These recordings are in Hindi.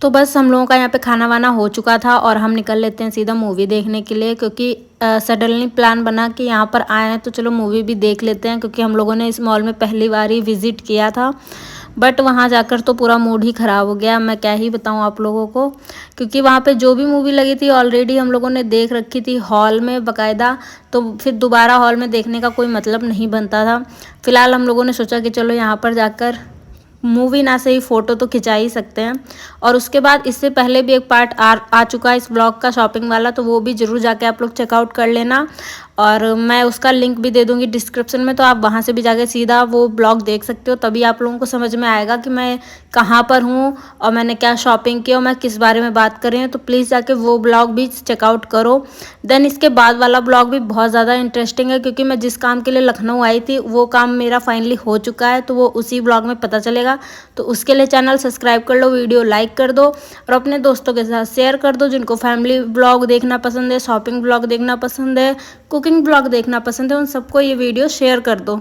तो बस हम लोगों का यहाँ पे खाना वाना हो चुका था और हम निकल लेते हैं सीधा मूवी देखने के लिए, क्योंकि सडनली प्लान बना कि यहाँ पर आए हैं तो चलो मूवी भी देख लेते हैं, क्योंकि हम लोगों ने इस मॉल में पहली बार ही विज़िट किया था। बट वहाँ जाकर तो पूरा मूड ही ख़राब हो गया, मैं क्या ही बताऊँ आप लोगों को, क्योंकि वहाँ पे जो भी मूवी लगी थी ऑलरेडी हम लोगों ने देख रखी थी हॉल में बाकायदा, तो फिर दोबारा हॉल में देखने का कोई मतलब नहीं बनता था। फ़िलहाल हम लोगों ने सोचा कि चलो यहाँ पर जाकर मूवी ना सही फ़ोटो तो खिंचा ही सकते हैं। और उसके बाद इससे पहले भी एक पार्ट आ चुका है इस ब्लॉग का शॉपिंग वाला, तो वो भी ज़रूर जाके आप लोग चेकआउट कर लेना, और मैं उसका लिंक भी दे दूँगी डिस्क्रिप्शन में, तो आप वहाँ से भी जाके सीधा वो ब्लॉग देख सकते हो। तभी आप लोगों को समझ में आएगा कि मैं कहाँ पर हूँ और मैंने क्या शॉपिंग की और मैं किस बारे में बात कर रही हूँ। तो प्लीज़ जाके वो ब्लॉग भी चेकआउट करो। देन इसके बाद वाला ब्लॉग भी बहुत ज़्यादा इंटरेस्टिंग है, क्योंकि मैं जिस काम के लिए लखनऊ आई थी वो काम मेरा फाइनली हो चुका है, तो वो उसी ब्लॉग में पता चलेगा। तो उसके लिए चैनल सब्सक्राइब कर लो, वीडियो लाइक कर दो और अपने दोस्तों के साथ शेयर कर दो, जिनको फैमिली ब्लॉग देखना पसंद है, शॉपिंग ब्लॉग देखना पसंद है, कुकिंग ब्लॉग देखना पसंद है, उन सबको ये वीडियो शेयर कर दो।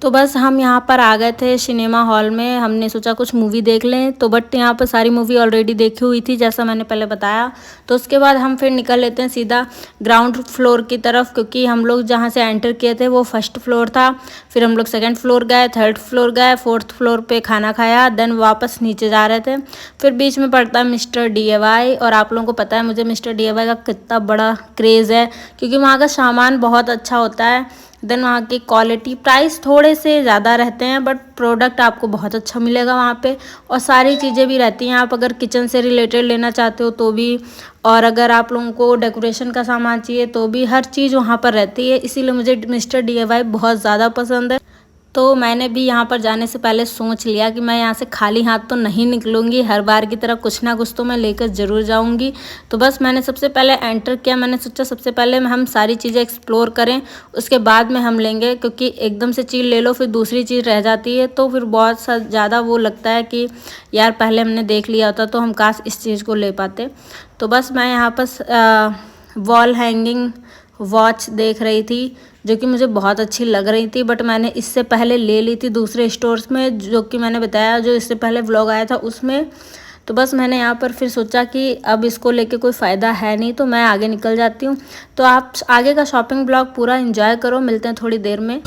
तो बस हम यहाँ पर आ गए थे सिनेमा हॉल में, हमने सोचा कुछ मूवी देख लें, तो बट यहाँ पर सारी मूवी ऑलरेडी देखी हुई थी जैसा मैंने पहले बताया। तो उसके बाद हम फिर निकल लेते हैं सीधा ग्राउंड फ्लोर की तरफ, क्योंकि हम लोग जहाँ से एंटर किए थे वो फर्स्ट फ्लोर था। फिर हम लोग सेकंड फ्लोर गए, थर्ड फ्लोर गए, फोर्थ फ्लोर पे खाना खाया, देन वापस नीचे जा रहे थे। फिर बीच में पड़ता है मिस्टर DIY, और आप लोगों को पता है मुझे मिस्टर DIY का कितना बड़ा क्रेज़ है, क्योंकि वहाँ का सामान बहुत अच्छा होता है। देन वहाँ की क्वालिटी, प्राइस थोड़े से ज़्यादा रहते हैं बट प्रोडक्ट आपको बहुत अच्छा मिलेगा वहाँ पे, और सारी चीज़ें भी रहती हैं। आप अगर किचन से रिलेटेड लेना चाहते हो तो भी, और अगर आप लोगों को डेकोरेशन का सामान चाहिए तो भी, हर चीज़ वहाँ पर रहती है। इसीलिए मुझे मिस्टर DIY बहुत ज़्यादा पसंद है। तो मैंने भी यहाँ पर जाने से पहले सोच लिया कि मैं यहाँ से खाली हाथ तो नहीं निकलूँगी, हर बार की तरह कुछ ना कुछ तो मैं लेकर ज़रूर जाऊँगी। तो बस मैंने सबसे पहले एंटर किया, मैंने सोचा सबसे पहले हम सारी चीज़ें एक्सप्लोर करें, उसके बाद में हम लेंगे, क्योंकि एकदम से चीज़ ले लो फिर दूसरी चीज़ रह जाती है, तो फिर बहुत सा ज़्यादा वो लगता है कि यार पहले हमने देख लिया होता तो हम काश इस चीज़ को ले पाते। तो बस मैं यहाँ पर वॉल हैंगिंग वॉच देख रही थी, जो कि मुझे बहुत अच्छी लग रही थी, बट मैंने इससे पहले ले ली थी दूसरे स्टोर्स में, जो कि मैंने बताया जो इससे पहले व्लॉग आया था उसमें। तो बस मैंने यहाँ पर फिर सोचा कि अब इसको लेके कोई फ़ायदा है नहीं, तो मैं आगे निकल जाती हूँ। तो आप आगे का शॉपिंग ब्लॉग पूरा एंजॉय करो, मिलते हैं थोड़ी देर में।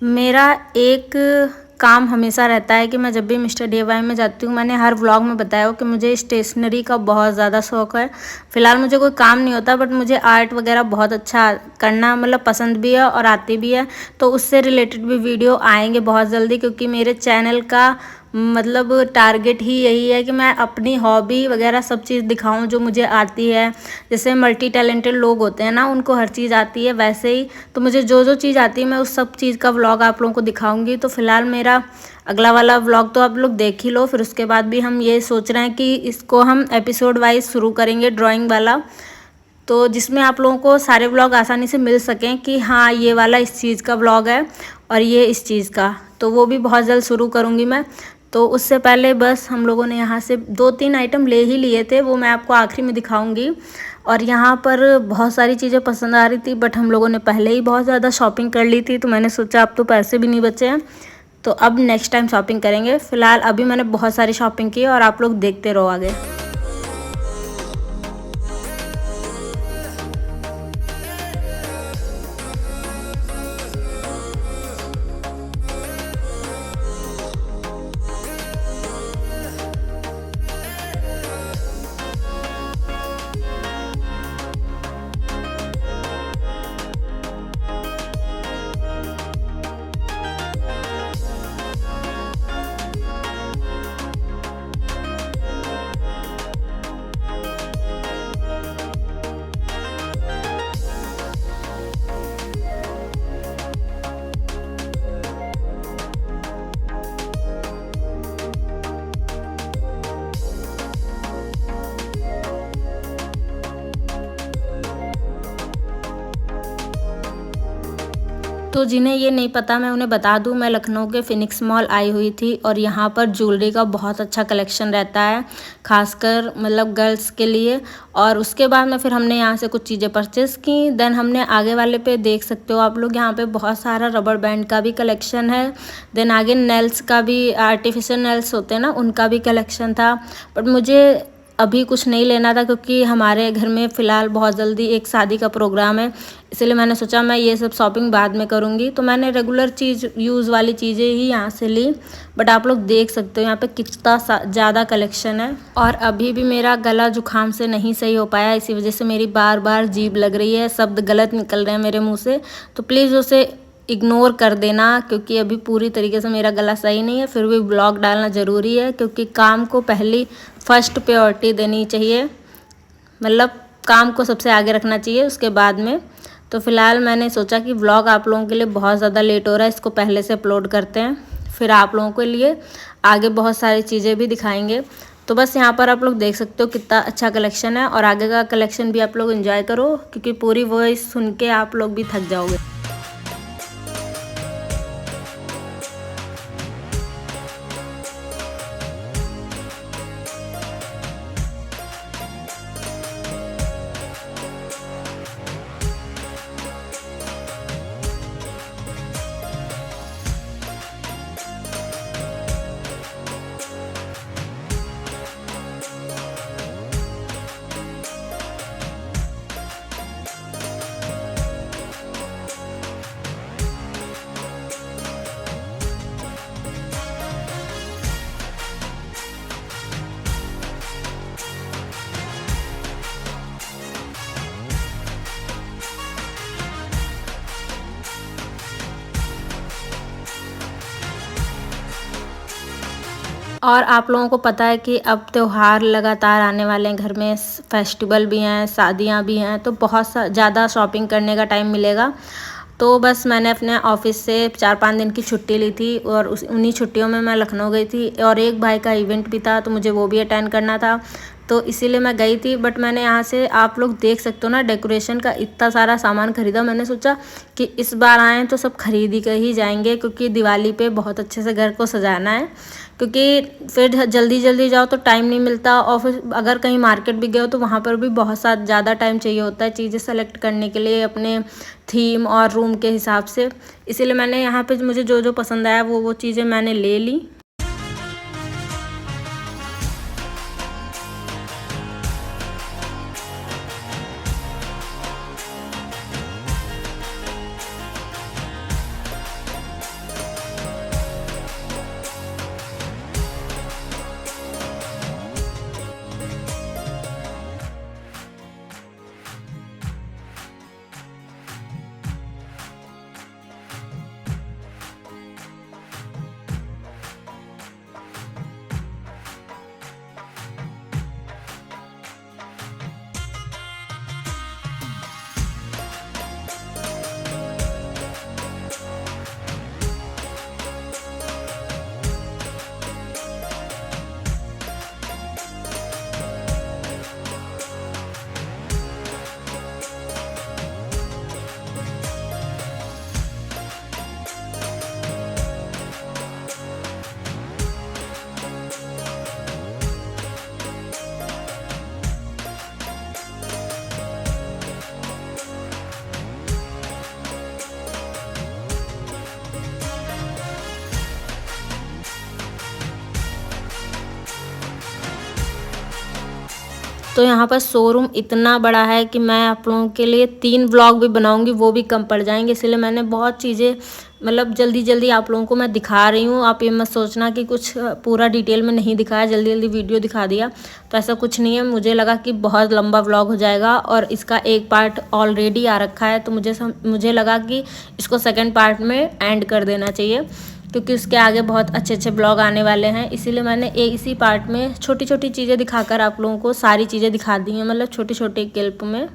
मेरा एक काम हमेशा रहता है कि मैं जब भी मिस्टर DIY में जाती हूँ, मैंने हर व्लॉग में बताया हो कि मुझे स्टेशनरी का बहुत ज़्यादा शौक है। फ़िलहाल मुझे कोई काम नहीं होता, बट मुझे आर्ट वगैरह बहुत अच्छा करना मतलब पसंद भी है और आती भी है। तो उससे रिलेटेड भी वीडियो आएंगे बहुत जल्दी, क्योंकि मेरे चैनल का मतलब टारगेट ही यही है कि मैं अपनी हॉबी वगैरह सब चीज़ दिखाऊं जो मुझे आती है। जैसे मल्टी टैलेंटेड लोग होते हैं ना, उनको हर चीज़ आती है, वैसे ही तो मुझे जो जो चीज़ आती है मैं उस सब चीज़ का व्लॉग आप लोगों को दिखाऊंगी। तो फिलहाल मेरा अगला वाला व्लॉग तो आप लोग देख ही लो, फिर उसके बाद भी हम ये सोच रहे हैं कि इसको हम एपिसोड वाइज शुरू करेंगे, ड्राइंग वाला, तो जिसमें आप लोगों को सारे व्लॉग आसानी से मिल सकें कि हाँ ये वाला इस चीज़ का व्लॉग है और ये इस चीज़ का। तो वो भी बहुत जल्द शुरू करूँगी मैं। तो उससे पहले बस हम लोगों ने यहाँ से 2-3 आइटम ले ही लिए थे, वो मैं आपको आखिरी में दिखाऊंगी। और यहाँ पर बहुत सारी चीज़ें पसंद आ रही थी, बट हम लोगों ने पहले ही बहुत ज़्यादा शॉपिंग कर ली थी, तो मैंने सोचा अब तो पैसे भी नहीं बचे हैं, तो अब नेक्स्ट टाइम शॉपिंग करेंगे। फ़िलहाल अभी मैंने बहुत सारी शॉपिंग की और आप लोग देखते रहो आगे। तो जिन्हें ये नहीं पता मैं उन्हें बता दूं, मैं लखनऊ के फिनिक्स मॉल आई हुई थी और यहाँ पर ज्वेलरी का बहुत अच्छा कलेक्शन रहता है, खासकर मतलब गर्ल्स के लिए। और उसके बाद में फिर हमने यहाँ से कुछ चीज़ें परचेज़ की। देन हमने आगे वाले पे देख सकते हो आप लोग, यहाँ पे बहुत सारा रबड़ बैंड का भी कलेक्शन है। देन आगे नेल्स का भी, आर्टिफिशियल नेल्स होते हैं ना, उनका भी कलेक्शन था। बट मुझे अभी कुछ नहीं लेना था क्योंकि हमारे घर में फ़िलहाल बहुत जल्दी एक शादी का प्रोग्राम है, इसलिए मैंने सोचा मैं ये सब शॉपिंग बाद में करूँगी। तो मैंने रेगुलर चीज़, यूज़ वाली चीज़ें ही यहाँ से ली। बट आप लोग देख सकते हो यहाँ पे कितना ज़्यादा कलेक्शन है। और अभी भी मेरा गला जुकाम से नहीं सही हो पाया, इसी वजह से मेरी बार बार जीभ लग रही है, शब्द गलत निकल रहे हैं मेरे मुँह से। तो प्लीज़ उसे इग्नोर कर देना क्योंकि अभी पूरी तरीके से मेरा गला सही नहीं है। फिर भी ब्लॉग डालना ज़रूरी है क्योंकि काम को पहली फर्स्ट प्रायोरिटी देनी चाहिए, मतलब काम को सबसे आगे रखना चाहिए उसके बाद में। तो फ़िलहाल मैंने सोचा कि व्लॉग आप लोगों के लिए बहुत ज़्यादा लेट हो रहा है, इसको पहले से अपलोड करते हैं, फिर आप लोगों के लिए आगे बहुत सारी चीज़ें भी दिखाएंगे। तो बस यहाँ पर आप लोग देख सकते हो कितना अच्छा कलेक्शन है और आगे का कलेक्शन भी आप लोग एंजॉय करो क्योंकि पूरी वॉइस सुन के आप लोग भी थक जाओगे। और आप लोगों को पता है कि अब त्योहार लगातार आने वाले हैं, घर में फेस्टिवल भी हैं, शादियां भी हैं, तो बहुत ज़्यादा शॉपिंग करने का टाइम मिलेगा। तो बस मैंने अपने ऑफिस से 4-5 दिन की छुट्टी ली थी और उन्हीं छुट्टियों में मैं लखनऊ गई थी और एक भाई का इवेंट भी था तो मुझे वो भी अटेंड करना था, तो इसीलिए मैं गई थी। बट मैंने यहाँ से, आप लोग देख सकते हो ना, डेकोरेशन का इतना सारा सामान खरीदा। मैंने सोचा कि इस बार आएँ तो सब खरीद ही कर ही जाएंगे क्योंकि दिवाली पे बहुत अच्छे से घर को सजाना है, क्योंकि फिर जल्दी जल्दी जाओ तो टाइम नहीं मिलता और फिर अगर कहीं मार्केट भी गए हो तो वहाँ पर भी बहुत ज़्यादा टाइम चाहिए होता है चीज़ें सेलेक्ट करने के लिए अपने थीम और रूम के हिसाब से। इसीलिए मैंने यहाँ पे मुझे जो जो पसंद आया वो चीज़ें मैंने ले ली। तो यहाँ पर शोरूम इतना बड़ा है कि मैं आप लोगों के लिए 3 व्लॉग भी बनाऊंगी, वो भी कम पड़ जाएंगे। इसलिए मैंने बहुत चीज़ें मतलब जल्दी जल्दी आप लोगों को मैं दिखा रही हूँ। आप ये मत सोचना कि कुछ पूरा डिटेल में नहीं दिखाया, जल्दी जल्दी वीडियो दिखा दिया, तो ऐसा कुछ नहीं है। मुझे लगा कि बहुत लंबा व्लॉग हो जाएगा और इसका एक पार्ट ऑलरेडी आ रखा है, तो मुझे लगा कि इसको सेकंड पार्ट में एंड कर देना चाहिए, क्योंकि उसके आगे बहुत अच्छे अच्छे ब्लॉग आने वाले हैं। इसीलिए मैंने इसी पार्ट में छोटी छोटी चीज़ें दिखाकर आप लोगों को सारी चीज़ें दिखा दी हैं, मतलब छोटे छोटे क्लिप में।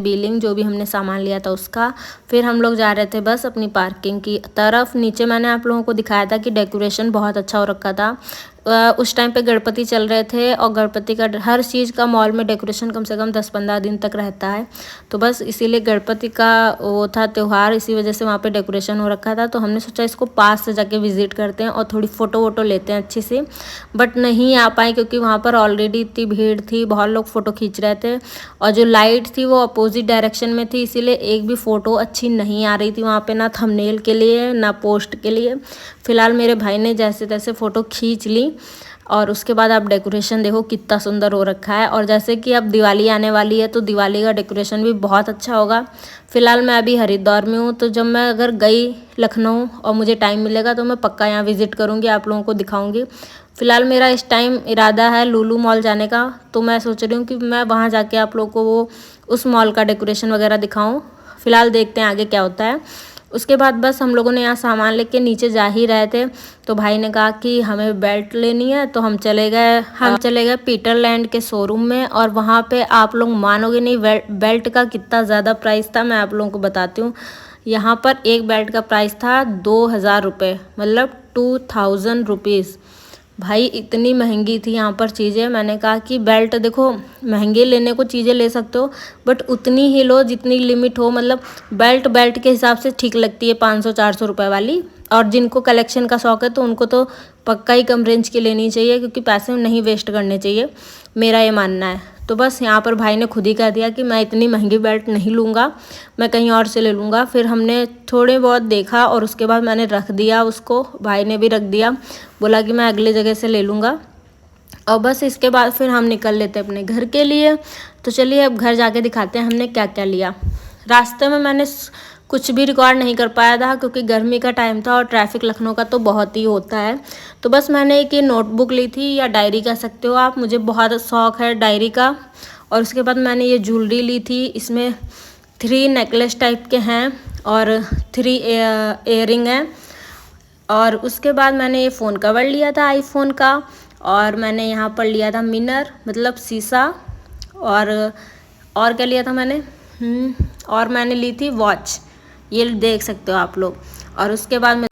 बिलिंग जो भी हमने सामान लिया था उसका। फिर हम लोग जा रहे थे बस अपनी पार्किंग की तरफ। नीचे मैंने आप लोगों को दिखाया था कि डेकोरेशन बहुत अच्छा हो रखा था। उस टाइम पे गणपति चल रहे थे और गणपति का हर चीज़ का मॉल में डेकोरेशन कम से कम 10-15 दिन तक रहता है, तो बस इसीलिए गणपति का वो था त्यौहार, इसी वजह से वहाँ पे डेकोरेशन हो रखा था। तो हमने सोचा इसको पास से जाके विजिट करते हैं और थोड़ी फ़ोटो वोटो लेते हैं अच्छी सी, बट नहीं आ पाए क्योंकि वहाँ पर ऑलरेडी इतनी भीड़ थी, बहुत लोग फ़ोटो खींच रहे थे और जो लाइट थी वो अपोजिट डायरेक्शन में थी, इसीलिए एक भी फ़ोटो अच्छी नहीं आ रही थी वहाँ पे, ना थंबनेल के लिए ना पोस्ट के लिए। फ़िलहाल मेरे भाई ने जैसे तैसे फ़ोटो खींच ली और उसके बाद आप डेकोरेशन देखो कितना सुंदर हो रखा है। और जैसे कि अब दिवाली आने वाली है तो दिवाली का डेकोरेशन भी बहुत अच्छा होगा। फ़िलहाल मैं अभी हरिद्वार में हूँ, तो जब मैं अगर गई लखनऊ और मुझे टाइम मिलेगा तो मैं पक्का यहाँ विज़िट करूँगी, आप लोगों को दिखाऊँगी। फ़िलहाल मेरा इस टाइम इरादा है लुलु मॉल जाने का, तो मैं सोच रही हूँ कि मैं वहाँ जाके आप लोगों को वो उस मॉल का डेकोरेशन वगैरह दिखाऊँ। फ़िलहाल देखते हैं आगे क्या होता है। उसके बाद बस हम लोगों ने यहाँ सामान लेके नीचे जा ही रहे थे तो भाई ने कहा कि हमें बेल्ट लेनी है, तो हम चले गए पीटरलैंड के शोरूम में। और वहाँ पे आप लोग मानोगे नहीं बेल्ट का कितना ज़्यादा प्राइस था, मैं आप लोगों को बताती हूँ। यहाँ पर एक बेल्ट का प्राइस था 2000 रुपये, मतलब 2000 रुपीज़। भाई इतनी महंगी थी यहाँ पर चीज़ें। मैंने कहा कि बेल्ट देखो महंगे लेने को चीज़ें ले सकते हो बट उतनी ही लो जितनी लिमिट हो, मतलब बेल्ट के हिसाब से ठीक लगती है 500-400 रुपये वाली। और जिनको कलेक्शन का शौक़ है तो उनको तो पक्का ही कम रेंज की लेनी चाहिए, क्योंकि पैसे नहीं वेस्ट करने चाहिए, मेरा ये मानना है। तो बस यहाँ पर भाई ने खुद ही कह दिया कि मैं इतनी महंगी बेल्ट नहीं लूँगा, मैं कहीं और से ले लूँगा। फिर हमने थोड़े बहुत देखा और उसके बाद मैंने रख दिया उसको, भाई ने भी रख दिया, बोला कि मैं अगले जगह से ले लूँगा। और बस इसके बाद फिर हम निकल लेते अपने घर के लिए। तो चलिए अब घर जाके दिखाते हैं हमने क्या क्या लिया। रास्ते में मैंने कुछ भी रिकॉर्ड नहीं कर पाया था क्योंकि गर्मी का टाइम था और ट्रैफिक लखनऊ का तो बहुत ही होता है। तो बस मैंने एक ये नोटबुक ली थी या डायरी कह सकते हो आप, मुझे बहुत शौक़ है डायरी का। और उसके बाद मैंने ये ज्वेलरी ली थी, इसमें 3 नेकलेस टाइप के हैं और 3 इयररिंग हैं। और उसके बाद मैंने ये फ़ोन कवर लिया था आईफोन का, और मैंने यहाँ पर लिया था मिरर मतलब शीशा, और क्या लिया था मैंने और मैंने ली थी वॉच, ये देख सकते हो आप लोग। और उसके बाद मैं